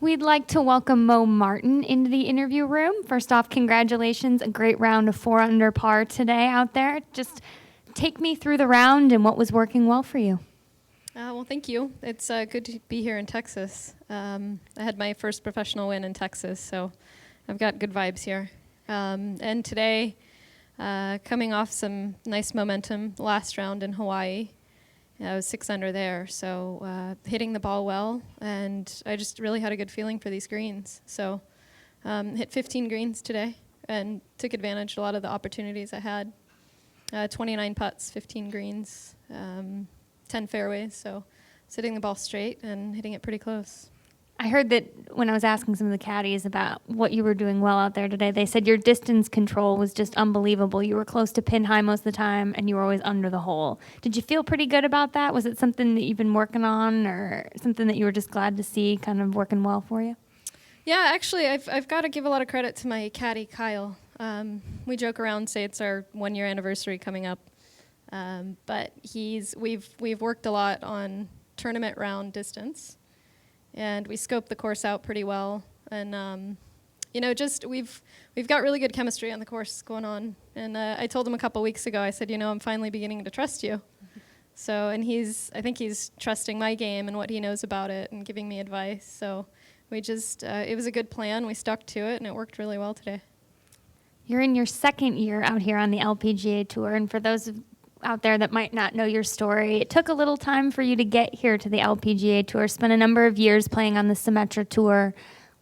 We'd like to welcome Mo Martin into the interview room. First off, congratulations, a great round of 4 under par today out there. Just take me through the round and what was working well for you. Well, thank you. It's good to be here in Texas. I had my first professional win in Texas, so I've got good vibes here. And today, coming off some nice momentum last round in Hawaii, I was 6 under there, so hitting the ball well, and I just really had a good feeling for these greens. So hit 15 greens today and took advantage of a lot of the opportunities I had. 29 putts, 15 greens, 10 fairways, so hitting the ball straight and hitting it pretty close. I heard that when I was asking some of the caddies about what you were doing well out there today, they said your distance control was just unbelievable. You were close to pin high most of the time, and you were always under the hole. Did you feel pretty good about that? Was it something that you've been working on, or something that you were just glad to see kind of working well for you? Yeah, actually, I've got to give a lot of credit to my caddy, Kyle. We joke around, say it's our 1-year anniversary coming up, but we've worked a lot on tournament round distance. And we scoped the course out pretty well, and we've got really good chemistry on the course going on. And I told him a couple weeks ago, I said, I'm finally beginning to trust you. So, and I think he's trusting my game and what he knows about it, and giving me advice. So, it was a good plan. We stuck to it, and it worked really well today. You're in your second year out here on the LPGA Tour, and for those out there that might not know your story, it took a little time for you to get here to the LPGA Tour. Spent a number of years playing on the Symetra Tour.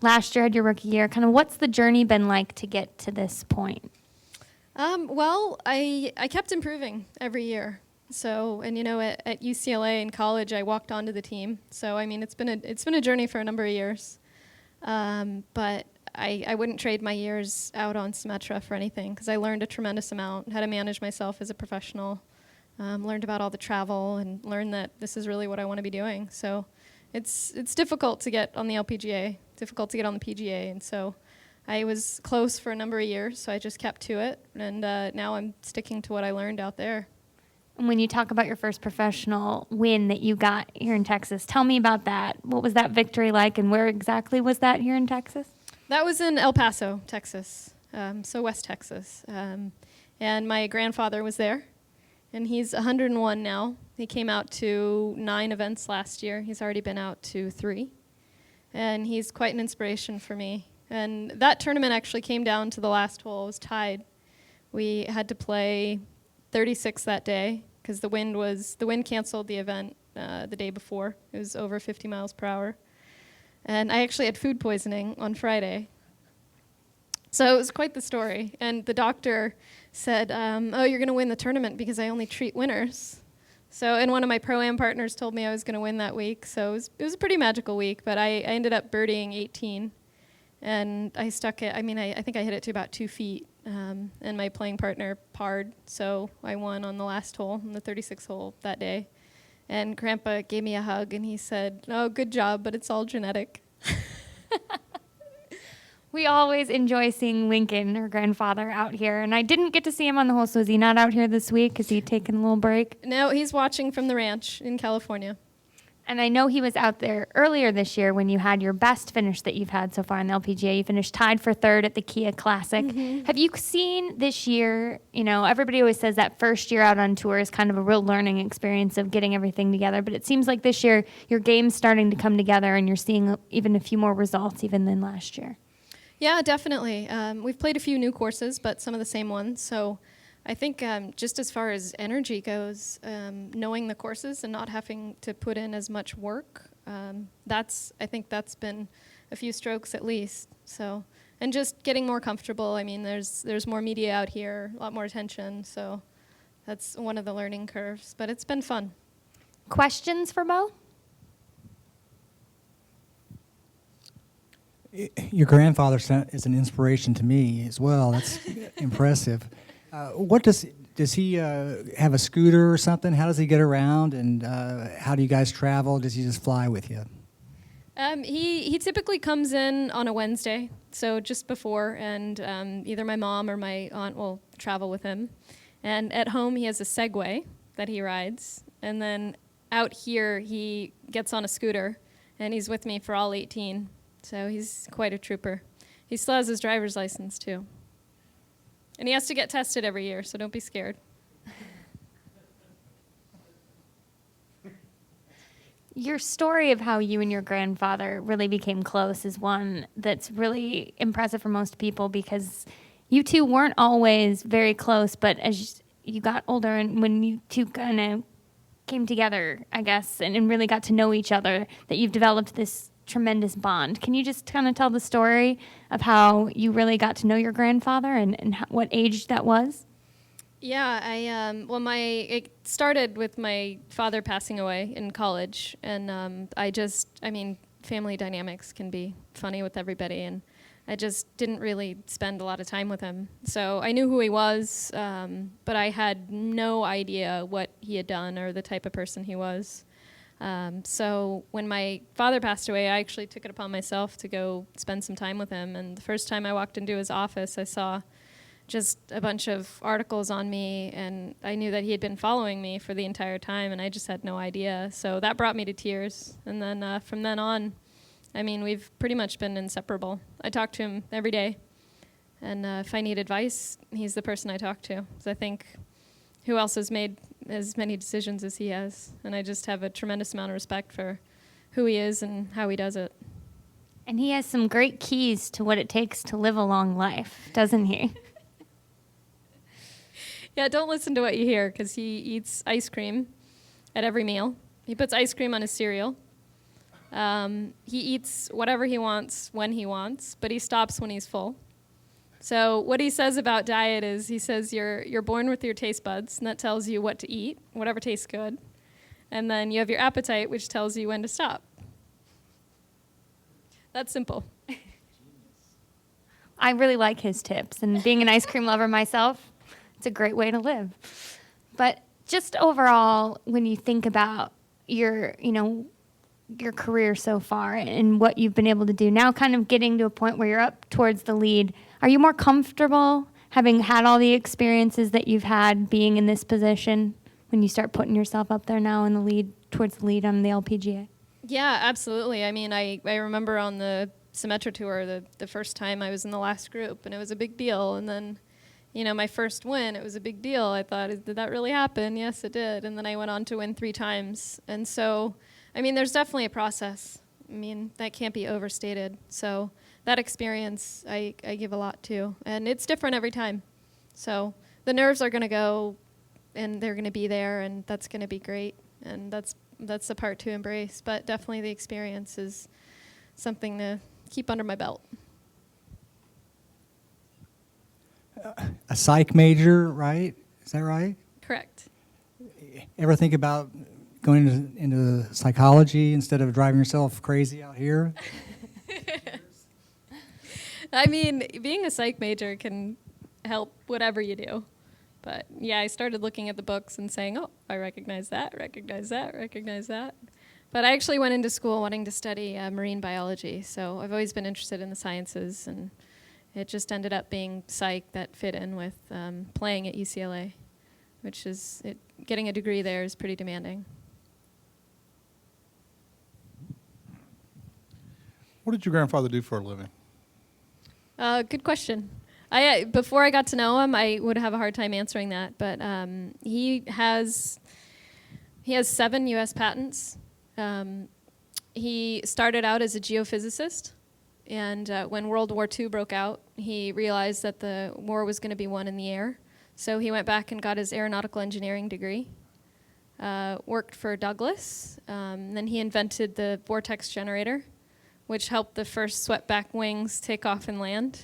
Last year had your rookie year. Kind of what's the journey been like to get to this point? Well, I kept improving every year. So, and at UCLA in college, I walked onto the team. So, I mean, it's been a journey for a number of years. But I wouldn't trade my years out on Symetra for anything, because I learned a tremendous amount, how to manage myself as a professional, learned about all the travel, and learned that this is really what I want to be doing. So it's difficult to get on the LPGA, difficult to get on the PGA, and so I was close for a number of years, so I just kept to it, and now I'm sticking to what I learned out there. And when you talk about your first professional win that you got here in Texas, tell me about that. What was that victory like, and where exactly was that here in Texas? That was in El Paso, Texas, so West Texas. And my grandfather was there, and he's 101 now. He came out to 9 events last year. He's already been out to 3. And he's quite an inspiration for me. And that tournament actually came down to the last hole. It was tied. We had to play 36 that day, because the wind canceled the event the day before. It was over 50 miles per hour. And I actually had food poisoning on Friday. So it was quite the story. And the doctor said, you're going to win the tournament because I only treat winners. So, and one of my Pro-Am partners told me I was going to win that week. So it was a pretty magical week, but I ended up birdieing 18. And I stuck it, I think I hit it to about 2 feet. And my playing partner parred, so I won on the last hole, on the 36th hole that day. And Grandpa gave me a hug, and he said, "Oh, good job, but it's all genetic." We always enjoy seeing Lincoln, her grandfather, out here. And I didn't get to see him on the hole, so is he not out here this week? Is he taking a little break? No, he's watching from the ranch in California. And I know he was out there earlier this year when you had your best finish that you've had so far in the LPGA. You finished tied for 3rd at the Kia Classic. Mm-hmm. Have you seen this year, everybody always says that first year out on tour is kind of a real learning experience of getting everything together. But it seems like this year your game's starting to come together and you're seeing even a few more results even than last year. Yeah, definitely. We've played a few new courses, but some of the same ones. So I think just as far as energy goes, knowing the courses and not having to put in as much work, I think that's been a few strokes at least. So, and just getting more comfortable. I mean, there's more media out here, a lot more attention. So that's one of the learning curves, but it's been fun. Questions for Mo? Your grandfather is an inspiration to me as well. That's impressive. What does he have a scooter or something? How does he get around, and how do you guys travel? Does he just fly with you? He typically comes in on a Wednesday, so just before, and either my mom or my aunt will travel with him. And at home, he has a Segway that he rides, and then out here, he gets on a scooter, and he's with me for all 18. So he's quite a trooper. He still has his driver's license, too. And he has to get tested every year, so don't be scared. Your story of how you and your grandfather really became close is one that's really impressive for most people because you two weren't always very close, but as you got older and when you two kind of came together, I guess, and really got to know each other, that you've developed this tremendous bond. Can you just kind of tell the story of how you really got to know your grandfather and what age that was? Yeah, it started with my father passing away in college, and family dynamics can be funny with everybody, and I just didn't really spend a lot of time with him. So I knew who he was, but I had no idea what he had done or the type of person he was. So when my father passed away, I actually took it upon myself to go spend some time with him, and the first time I walked into his office, I saw just a bunch of articles on me, and I knew that he had been following me for the entire time, and I just had no idea. So that brought me to tears. And then from then on, we've pretty much been inseparable. I talk to him every day, and if I need advice, he's the person I talk to. So I think who else has made as many decisions as he has? And I just have a tremendous amount of respect for who he is and how he does it. And he has some great keys to what it takes to live a long life, doesn't he? Yeah, don't listen to what you hear, because he eats ice cream at every meal. He puts ice cream on his cereal. He eats whatever he wants when he wants, but he stops when he's full. So what he says about diet is, he says you're born with your taste buds, and that tells you what to eat, whatever tastes good. And then you have your appetite, which tells you when to stop. That's simple. I really like his tips, and being an ice cream lover myself, it's a great way to live. But just overall, when you think about your career so far and what you've been able to do now, kind of getting to a point where you're up towards the lead, are you more comfortable having had all the experiences that you've had being in this position when you start putting yourself up there now in the lead, towards the lead on the LPGA? Yeah, absolutely. I remember on the Symetra Tour, the first time I was in the last group, and it was a big deal. And then, my first win, it was a big deal. I thought, did that really happen? Yes, it did. And then I went on to win 3 times. And so, there's definitely a process. That can't be overstated. So that experience, I give a lot to. And it's different every time. So the nerves are going to go, and they're going to be there, and that's going to be great. And that's the part to embrace. But definitely the experience is something to keep under my belt. A psych major, right? Is that right? Correct. Ever think about going into psychology instead of driving yourself crazy out here? Being a psych major can help whatever you do. But yeah, I started looking at the books and saying, oh, I recognize that. But I actually went into school wanting to study marine biology. So I've always been interested in the sciences, and it just ended up being psych that fit in with playing at UCLA, which is, getting a degree there is pretty demanding. What did your grandfather do for a living? Good question. Before I got to know him, I would have a hard time answering that. But he has 7 U.S. patents. He started out as a geophysicist, and when World War II broke out, he realized that the war was going to be won in the air. So he went back and got his aeronautical engineering degree. Worked for Douglas. Then he invented the vortex generator, which helped the first swept-back wings take off and land.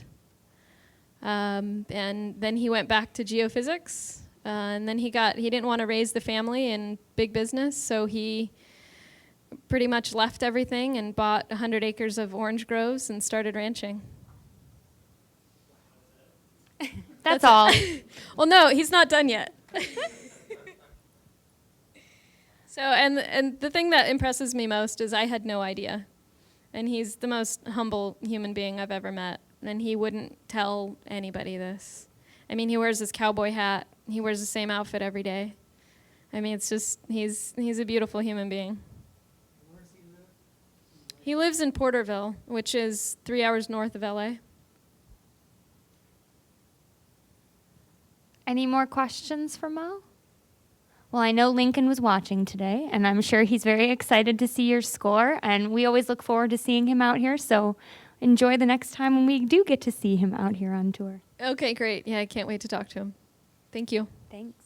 And then he went back to geophysics. And then he didn't want to raise the family in big business, so he pretty much left everything and bought 100 acres of orange groves and started ranching. That's all. Well, no, he's not done yet. So, and the thing that impresses me most is I had no idea. And he's the most humble human being I've ever met. And he wouldn't tell anybody this. He wears his cowboy hat. He wears the same outfit every day. It's just, he's a beautiful human being. He lives in Porterville, which is 3 hours north of LA. Any more questions for Mo? Well, I know Lincoln was watching today, and I'm sure he's very excited to see your score, and we always look forward to seeing him out here, so enjoy the next time when we do get to see him out here on tour. Okay, great. Yeah, I can't wait to talk to him. Thank you. Thanks.